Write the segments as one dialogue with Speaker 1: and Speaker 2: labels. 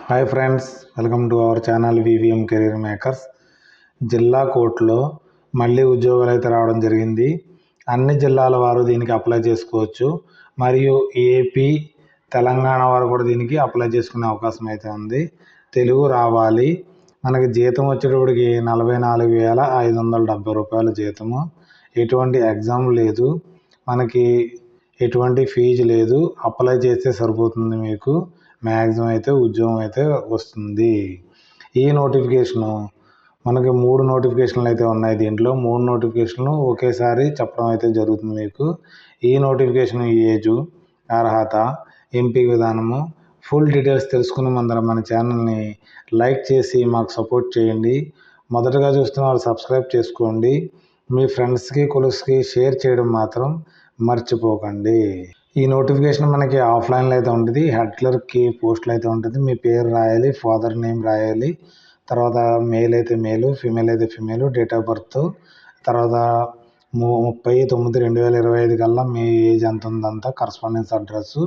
Speaker 1: Hi friends, welcome to our channel VVM career makers. జిల్లా కోర్టులో మళ్ళీ ఉద్యోగాలు అయితే రావడం జరిగింది. అన్ని జిల్లాల వారు దీనికి అప్లై చేసుకోవచ్చు. మరియు ఏపీ, తెలంగాణ వారు కూడా దీనికి అప్లై చేసుకునే అవకాశం అయితే ఉంది. తెలుగు రావాలి. మనకి జీతం వచ్చేటప్పటికి 44,570 రూపాయల జీతము. ఎటువంటి ఎగ్జామ్ లేదు, మనకి ఎటువంటి ఫీజు లేదు. అప్లై చేస్తే సరిపోతుంది. మీకు మ్యాక్సిమం అయితే ఉద్యోగం అయితే వస్తుంది. ఈ నోటిఫికేషను మనకి 3 నోటిఫికేషన్లు అయితే ఉన్నాయి. దీంట్లో 3 నోటిఫికేషన్లు ఒకేసారి చెప్పడం అయితే జరుగుతుంది. మీకు ఈ నోటిఫికేషన్ ఏజు, అర్హత, ఎంపిక విధానము, ఫుల్ డీటెయిల్స్ తెలుసుకునే ముందర మన ఛానల్ని లైక్ చేసి మాకు సపోర్ట్ చేయండి. మొదటగా చూస్తున్న వాళ్ళు సబ్స్క్రైబ్ చేసుకోండి. మీ ఫ్రెండ్స్కి, కొలీగ్స్కి షేర్ చేయడం మాత్రం మర్చిపోకండి. ఈ నోటిఫికేషన్ మనకి ఆఫ్లైన్లో అయితే ఉంటుంది. హెడ్ క్లర్క్కి పోస్టులు అయితే ఉంటుంది. మీ పేరు రాయాలి, ఫాదర్ నేమ్ రాయాలి, తర్వాత మేల్ అయితే మేలు, ఫీమేల్ అయితే ఫీమేలు, డేట్ ఆఫ్ బర్త్, తర్వాత 30/9/2025 కల్లా మీ ఏజ్ ఎంత ఉందంతా, కరస్పాండెన్స్ అడ్రస్సు,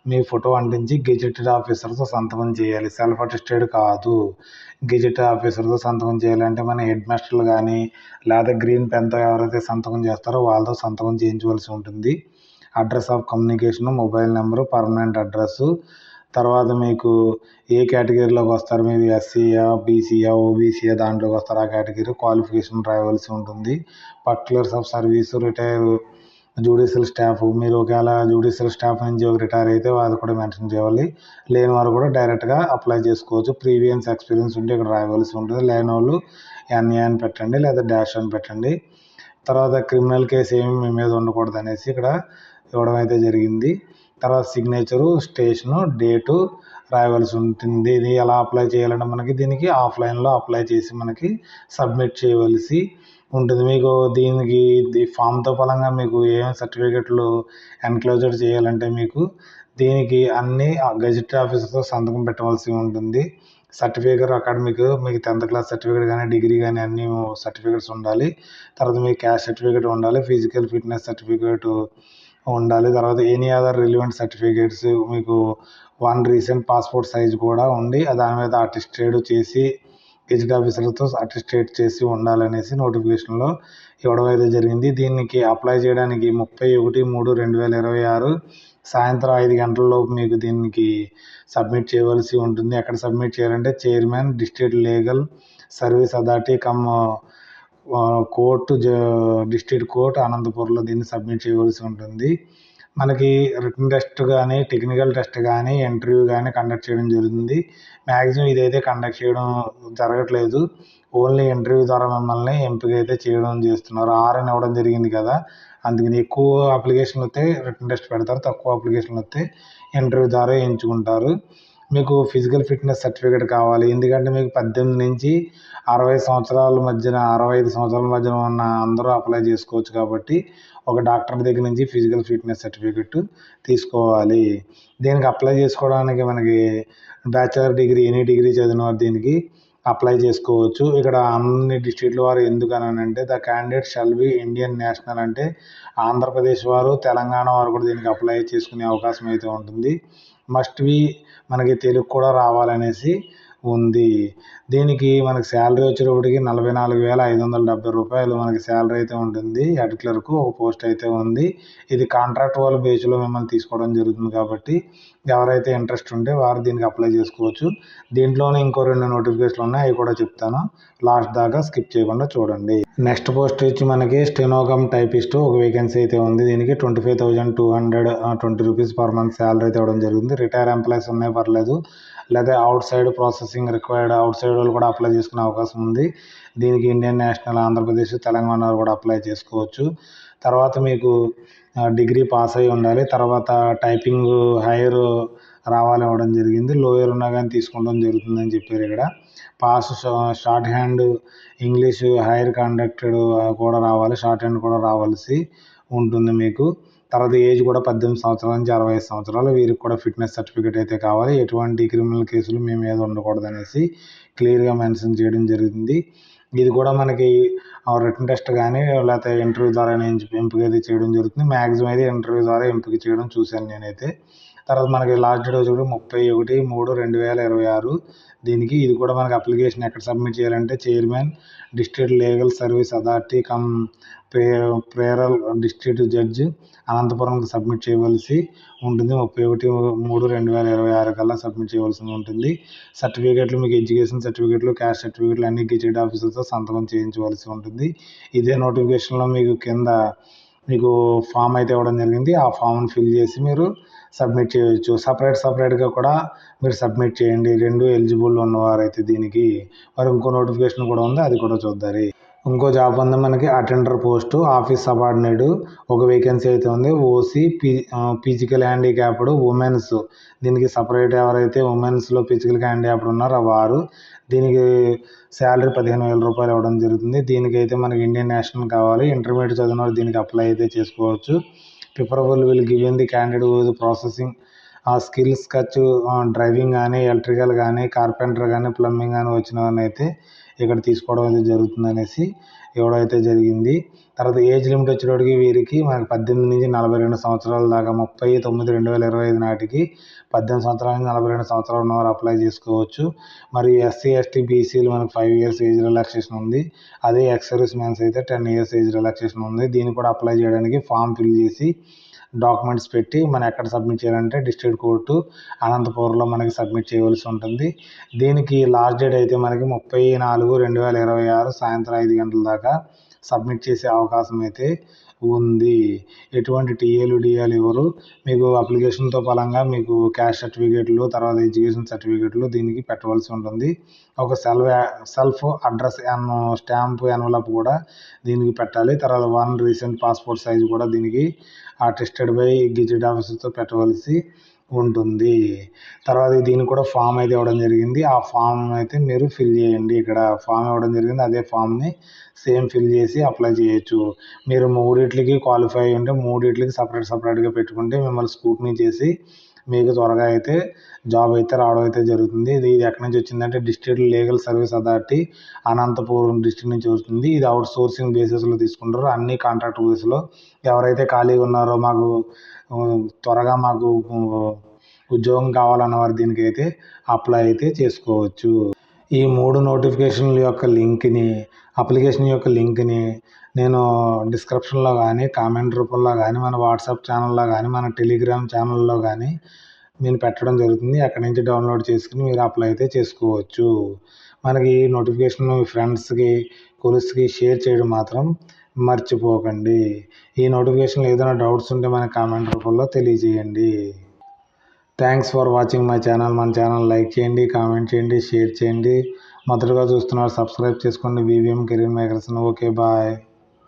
Speaker 1: మీ ఫోటో అంటించి గెజెటెడ్ ఆఫీసర్తో సంతకం చేయాలి. సెల్ఫ్ అటెస్టెడ్ కాదు, గెజెటెడ్ ఆఫీసర్తో సంతకం చేయాలంటే మన హెడ్ మాస్టర్లు కానీ లేదా గ్రీన్ పెన్తో ఎవరైతే సంతకం చేస్తారో వాళ్ళతో సంతకం చేయించవలసి ఉంటుంది. Address of communication, mobile number, permanent address, తర్వాత మీకు ఏ కేటగిరీలోకి వస్తారు, మీరు ఎస్సీయా, బీసీయా, ఓబీసీయా దాంట్లోకి వస్తారు, ఆ కేటగిరీ, క్వాలిఫికేషన్ రాయవలసి ఉంటుంది. Particulars of service, retire judicial staff, మీరు ఒకవేళ జ్యుడిషియల్ స్టాఫ్ నుంచి రిటైర్ అయితే అది కూడా మెన్షన్ చేయాలి. లేని వారు కూడా డైరెక్ట్గా అప్లై చేసుకోవచ్చు. ప్రీవియస్ ఎక్స్పీరియన్స్ ఉంటే ఇక్కడ రాయవలసి ఉంటుంది. లేని వాళ్ళు ఎన్ఏ అని పెట్టండి లేదా డాష్ అని పెట్టండి. తర్వాత క్రిమినల్ కేసు ఏమి మీ మీద ఉండకూడదు అనేసి ఇక్కడ ఇవ్వడం అయితే జరిగింది. తర్వాత సిగ్నేచరు, స్టేషను, డేటు రాయవలసి ఉంటుంది. ఇది ఎలా అప్లై చేయాలంటే మనకి దీనికి ఆఫ్లైన్లో అప్లై చేసి మనకి సబ్మిట్ చేయవలసి ఉంటుంది. మీకు దీనికి ఫామ్తో పరంగా మీకు ఏం సర్టిఫికెట్లు ఎన్క్లోజర్ చేయాలంటే మీకు దీనికి అన్ని గెజిటెడ్ ఆఫీసర్తో సంతకం పెట్టవలసి ఉంటుంది. సర్టిఫికేట్ అకాడమిక్, మీకు 10th క్లాస్ సర్టిఫికేట్ కానీ, డిగ్రీ కానీ అన్ని సర్టిఫికేట్స్ ఉండాలి. తర్వాత మీకు క్యాస్ట్ సర్టిఫికేట్ ఉండాలి, ఫిజికల్ ఫిట్నెస్ సర్టిఫికేట్ ఉండాలి. తర్వాత ఎనీ అదర్ రిలివెంట్ సర్టిఫికేట్స్, మీకు 1 రీసెంట్ పాస్పోర్ట్ సైజ్ కూడా ఉండి దాని మీద అటెస్టెడ్ చేసి గెజిట్ ఆఫీసర్తో అటెస్టేట్ చేసి ఉండాలనేసి నోటిఫికేషన్లో ఇవ్వడం అయితే జరిగింది. దీనికి అప్లై చేయడానికి 31/3/2026 సాయంత్రం 5 గంటలలోపు మీకు దీనికి సబ్మిట్ చేయవలసి ఉంటుంది. ఎక్కడ సబ్మిట్ చేయాలంటే chairman, district legal service authority come court, district court, అనంతపూర్లో దీన్ని సబ్మిట్ చేయవలసి ఉంటుంది. మనకి రిటన్ టెస్ట్ కానీ, టెక్నికల్ టెస్ట్ కానీ, ఇంటర్వ్యూ కానీ కండక్ట్ చేయడం జరుగుతుంది. మ్యాక్సిమం ఇదైతే కండక్ట్ చేయడం జరగట్లేదు. ఓన్లీ ఇంటర్వ్యూ ద్వారా మిమ్మల్ని ఎంపిక అయితే చేయడం చేస్తున్నారు. 6 అని ఇవ్వడం జరిగింది కదా, అందుకని ఎక్కువ అప్లికేషన్లు వస్తే రిటన్ టెస్ట్ పెడతారు, తక్కువ అప్లికేషన్లు వస్తే ఇంటర్వ్యూ ద్వారా ఎంచుకుంటారు. మీకు ఫిజికల్ ఫిట్నెస్ సర్టిఫికేట్ కావాలి. ఎందుకంటే మీకు 18 నుంచి 60 సంవత్సరాల మధ్యన, 65 సంవత్సరాల మధ్యన ఉన్న అందరూ అప్లై చేసుకోవచ్చు. కాబట్టి ఒక డాక్టర్ దగ్గర నుంచి ఫిజికల్ ఫిట్నెస్ సర్టిఫికేట్ తీసుకోవాలి. దీనికి అప్లై చేసుకోవడానికి మనకి బ్యాచిలర్ డిగ్రీ, ఎనీ డిగ్రీ చదివిన వారు దీనికి అప్లై చేసుకోవచ్చు. ఇక్కడ అన్ని డిస్ట్రిక్ట్ల వారు ఎందుకనంటే the candidate shall be Indian national, అంటే ఆంధ్రప్రదేశ్ వారు, తెలంగాణ వారు కూడా దీనికి అప్లై చేసుకునే అవకాశం అయితే ఉంటుంది. మస్ట్ బి మనకి తెలుగు కూడా రావాలనేసి ఉంది. దీనికి మనకి శాలరీ వచ్చేటప్పటికి 44,570 రూపాయలు మనకి శాలరీ అయితే ఉంటుంది. హెడ్ క్లర్క్ ఒక పోస్ట్ అయితే ఉంది. ఇది కాంట్రాక్టువల్ బేస్లో మిమ్మల్ని తీసుకోవడం జరుగుతుంది. కాబట్టి ఎవరైతే ఇంట్రెస్ట్ ఉంటే వారు దీనికి అప్లై చేసుకోవచ్చు. దీంట్లోనే ఇంకో 2 నోటిఫికేషన్లు ఉన్నాయి, అవి కూడా చెప్తాను. లాస్ట్ దాకా స్కిప్ చేయకుండా చూడండి. నెక్స్ట్ పోస్ట్ వచ్చి మనకి స్టెనోగ్రామ్ టైపిస్ట్ ఒక వేకెన్సీ అయితే ఉంది. దీనికి 25,220 రూపీస్ పర్ మంత్ శాలరీ అయితే ఇవ్వడం జరుగుతుంది. రిటైర్ ఎంప్లాయీస్ ఉన్నాయి, పర్లేదు. లేదా out side processing required, out side వాళ్ళు కూడా అప్లై చేసుకునే అవకాశం ఉంది. దీనికి ఇండియన్ నేషనల్, ఆంధ్రప్రదేశ్, తెలంగాణ కూడా అప్లై చేసుకోవచ్చు. తర్వాత మీకు డిగ్రీ పాస్ అయి ఉండాలి. తర్వాత టైపింగ్ హైయర్ రావాలి ఇవ్వడం జరిగింది. లోయర్ ఉన్నా కానీ తీసుకోవడం జరుగుతుందని చెప్పారు. ఇక్కడ pass short hand English hire conducted కూడా రావాలి, షార్ట్ హ్యాండ్ కూడా రావాల్సి ఉంటుంది మీకు. తర్వాత ఏజ్ కూడా 18 సంవత్సరాల నుంచి 65 సంవత్సరాలు. వీరికి కూడా ఫిట్నెస్ సర్టిఫికేట్ అయితే కావాలి. ఎటువంటి క్రిమినల్ కేసులు మీ మీద ఉండకూడదు అనేసి క్లియర్గా మెన్షన్ చేయడం జరిగింది. ఇది కూడా మనకి రిటన్ టెస్ట్ కానీ లేకపోతే ఇంటర్వ్యూ ద్వారా ఎంపిక అయితే చేయడం జరుగుతుంది. మ్యాక్సిమం అయితే ఇంటర్వ్యూ ద్వారా ఎంపిక చేయడం చూశాను నేనైతే. తర్వాత మనకి లాస్ట్ డేట్ వచ్చి 31/3/2026. దీనికి ఇది కూడా మనకి అప్లికేషన్ ఎక్కడ సబ్మిట్ చేయాలంటే chairman district legal service authority cum ప్రేరల్ డిస్ట్రిక్ట్ జడ్జి అనంతపురంకి సబ్మిట్ చేయవలసి ఉంటుంది. 31/3/2026 కల్లా సబ్మిట్ చేయవలసి ఉంటుంది. సర్టిఫికేట్లు మీకు ఎడ్యుకేషన్ సర్టిఫికేట్లు, క్యాస్ట్ సర్టిఫికేట్లు అన్ని గెజెట్ ఆఫీసర్తో సంతకం చేయించవలసి ఉంటుంది. ఇదే నోటిఫికేషన్లో మీకు కింద మీకు ఫామ్ అయితే ఇవ్వడం జరిగింది. ఆ ఫామ్ని ఫిల్ చేసి మీరు సబ్మిట్ చేయవచ్చు. సపరేట్గా కూడా మీరు సబ్మిట్ చేయండి, 2 ఎలిజిబుల్ ఉన్నవారైతే దీనికి. మరి ఇంకో నోటిఫికేషన్ కూడా ఉంది, అది కూడా చూద్దాం. ఇంకో జాబ్ ఉంది మనకి అటెండర్ పోస్టు, ఆఫీస్ సబార్డినేట్. ఒక వేకెన్సీ అయితే ఉంది. OC physical handicapped women's. దీనికి సపరేట్ ఎవరైతే ఉమెన్స్లో ఫిజికల్ హ్యాండిక్యాప్డ్ ఉన్నారో వారు. దీనికి శాలరీ 15,000 రూపాయలు ఇవ్వడం జరుగుతుంది. దీనికైతే మనకి ఇండియన్ నేషనల్ కావాలి. ఇంటర్మీడియట్ చదివిన వాళ్ళు దీనికి అప్లై అయితే చేసుకోవచ్చు. Preferable will given the candidate with processing skills ఖర్చు డ్రైవింగ్ కానీ, ఎలక్ట్రికల్ కానీ, కార్పెంటర్ కానీ, ప్లంబింగ్ కానీ వచ్చిన వారిని అయితే ఇక్కడ తీసుకోవడం అయితే జరుగుతుంది అనేసి ఇవ్వడం అయితే జరిగింది. తర్వాత ఏజ్ లిమిట్ వచ్చేటప్పటికి వీరికి మనకి 18 నుంచి 42 సంవత్సరాల దాకా 30/9/2025 నాటికి 18 సంవత్సరాల నుంచి 42 సంవత్సరాలు ఉన్నవారు అప్లై చేసుకోవచ్చు. మరియు ఎస్సీ, ఎస్టీ, బీసీలు మనకి 5 years ఏజ్ రిలాక్సేషన్ ఉంది. అదే ఎక్స్ సర్వీస్ మ్యాన్స్ అయితే 10 years ఏజ్ రిలాక్సేషన్ ఉంది. దీన్ని కూడా అప్లై చేయడానికి ఫామ్ ఫిల్ చేసి డాక్యుమెంట్స్ పెట్టి మనం ఎక్కడ సబ్మిట్ చేయాలంటే డిస్ట్రిక్ట్ కోర్టు అనంతపురంలో మనకి సబ్మిట్ చేయవలసి ఉంటుంది. దీనికి లాస్ట్ డేట్ అయితే మనకి 30/4/2026 సాయంత్రం 5 గంటల దాకా సబ్మిట్ చేసే అవకాశం అయితే ఉంది. ఎటువంటి టీఏలు డిఏలు ఇవ్వరు. మీకు అప్లికేషన్తో పరంగా మీకు క్యాస్ట్ సర్టిఫికేట్లు, తర్వాత ఎడ్యుకేషన్ సర్టిఫికేట్లు దీనికి పెట్టవలసి ఉంటుంది. ఒక సెల్ఫ్ అడ్రస్ స్టాంప్ ఎన్వలప్ కూడా దీనికి పెట్టాలి. తర్వాత 1 రీసెంట్ పాస్పోర్ట్ సైజ్ కూడా దీనికి అటెస్టెడ్ బై గెజెట్ ఆఫీసర్తో పెట్టవలసి ఉంటుంది. తర్వాత దీనికి కూడా ఫామ్ అయితే ఇవ్వడం జరిగింది. ఆ ఫామ్ అయితే మీరు ఫిల్ చేయండి. ఇక్కడ ఫామ్ ఇవ్వడం జరిగింది, అదే ఫామ్ని సేమ్ ఫిల్ చేసి అప్లై చేయొచ్చు. మీరు 3 క్వాలిఫై అయి ఉంటే 3 సపరేట్గా పెట్టుకుంటే మిమ్మల్ని స్క్రూటినీ చేసి మీకు త్వరగా అయితే జాబ్ అయితే రావడం అయితే జరుగుతుంది. ఇది ఎక్కడి నుంచి వచ్చిందంటే district legal service authority Anantapuram district నుంచి వస్తుంది. ఇది అవుట్ సోర్సింగ్ బేసిస్లో తీసుకుంటారు. అన్ని కాంట్రాక్ట్ బేస్లో ఎవరైతే ఖాళీగా ఉన్నారో మాకు త్వరగా మాకు ఉద్యోగం కావాలన్న వారు దీనికైతే అప్లై అయితే చేసుకోవచ్చు. ఈ 3 నోటిఫికేషన్ల యొక్క లింక్ని, అప్లికేషన్ యొక్క లింక్ని నేను డిస్క్రిప్షన్లో కానీ, కామెంట్ రూపంలో కానీ, మన వాట్సాప్ ఛానల్లో కానీ, మన టెలిగ్రామ్ ఛానల్లో కానీ నేను పెట్టడం జరుగుతుంది. అక్కడి నుంచి డౌన్లోడ్ చేసుకుని మీరు అప్లై అయితే చేసుకోవచ్చు. మనకి నోటిఫికేషన్ మీ ఫ్రెండ్స్కి, కొలీగ్స్కి షేర్ చేయడం మాత్రం మర్చిపోకండి. ఈ నోటిఫికేషన్లో ఏదైనా డౌట్స్ ఉంటే మన కామెంట్ రూపంలో తెలియజేయండి. Thanks for watching my channel. మన ఛానల్ లైక్ చేయండి, కామెంట్ చేయండి, షేర్ చేయండి. మొదటగా చూస్తున్నారు సబ్స్క్రైబ్ చేసుకోండి. VVM career makers. Okay, bye.